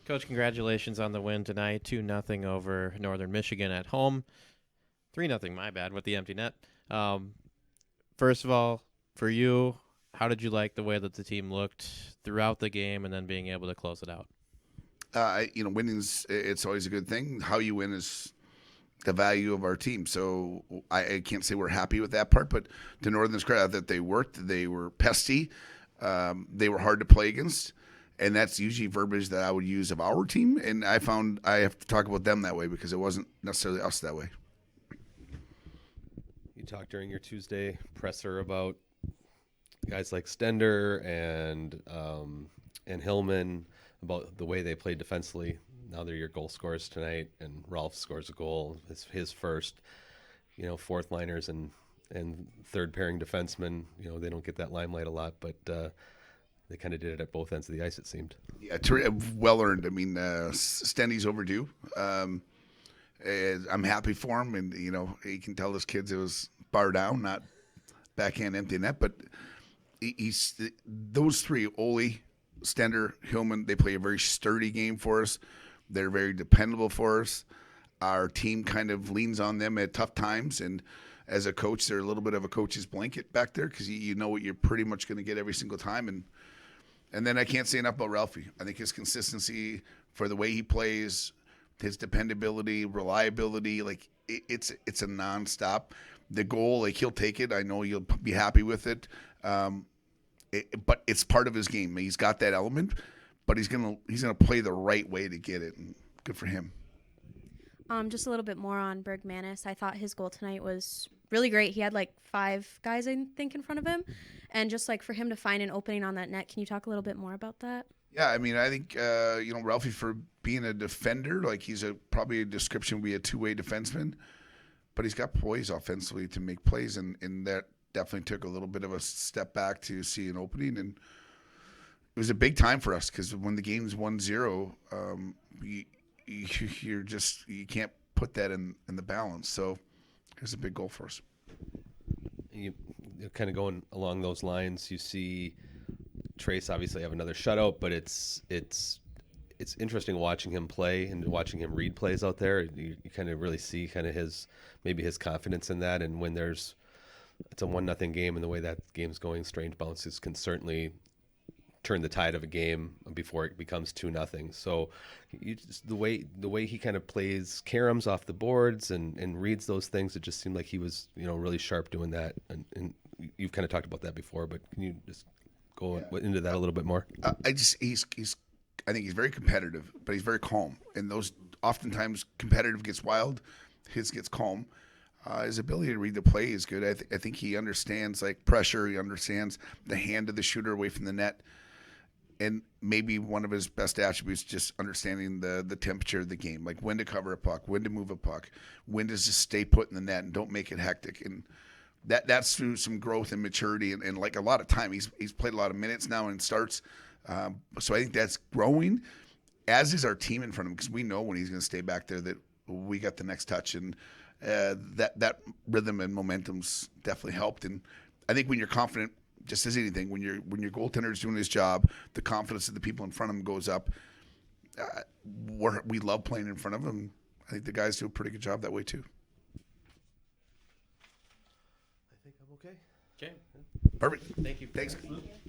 Coach, congratulations on the win tonight. 2-0 over Northern Michigan at home. 3-0, my bad, with the empty net. First of all, for you, how did you like the way that the team looked throughout the game and then being able to close it out? Winning's it's always a good thing. How you win is the value of our team. So I can't say we're happy with that part, but to Northern's credit, that they worked, they were pesty, they were hard to play against, and that's usually verbiage that I would use of our team. And I found I have to talk about them that way because it wasn't necessarily us that way. You talked during your Tuesday presser about guys like Stender and Hillman, about the way they played defensively. Now they're your goal scorers tonight, and Ralph scores a goal, his first. Fourth liners and third pairing defensemen. They don't get that limelight a lot, but they kind of did it at both ends of the ice, it seemed. Yeah, well earned. I mean, Stendy's overdue. I'm happy for him, and he can tell his kids it was bar down, not backhand empty net. But he's those three: Ole, Stender, Hillman. They play a very sturdy game for us. They're very dependable for us. Our team kind of leans on them at tough times, and as a coach, they're a little bit of a coach's blanket back there because you know what you're pretty much going to get every single time. And then I can't say enough about Ralphie. I think his consistency for the way he plays, his dependability, reliability, it's a nonstop. The goal, he'll take it. I know you'll be happy with it. But it's part of his game. He's got that element, but he's gonna play the right way to get it. And good for him. Just a little bit more on Bergmanis. I thought his goal tonight was really great. He had 5 guys, I think, in front of him. And just for him to find an opening on that net, can you talk a little bit more about that? Yeah, I mean, I think, Ralphie, for being a defender, he's probably a description would be a two-way defenseman, but he's got poise offensively to make plays, and that definitely took a little bit of a step back to see an opening. And it was a big time for us because when the game's 1-0, you can't put that in the balance. So it was a big goal for us. You kind of going along those lines, you see Trace obviously have another shutout, but it's interesting watching him play and watching him read plays out there. You kind of really see kind of his confidence in that. And when it's a 1-0 game, and the way that game's going, strange bounces can certainly turn the tide of a game before it becomes 2-0. So the way he kind of plays caroms off the boards and reads those things, it just seemed like he was really sharp doing that. And you've kind of talked about that before, but can you just go into that a little bit more? I think he's very competitive, but he's very calm. And those oftentimes competitive gets wild, his gets calm. His ability to read the play is good. I think he understands pressure. He understands the hand of the shooter away from the net. And maybe one of his best attributes is just understanding the temperature of the game, when to cover a puck, when to move a puck, when to just stay put in the net and don't make it hectic. And that's through some growth and maturity and a lot of time. He's played a lot of minutes now and starts. So I think that's growing, as is our team in front of him, because we know when he's going to stay back there that we got the next touch. And that rhythm and momentum's definitely helped. And I think when you're confident, just as anything, when your goaltender is doing his job, the confidence of the people in front of him goes up. We love playing in front of him. I think the guys do a pretty good job that way too. I think I'm okay. Okay. Perfect. Thank you. Thanks.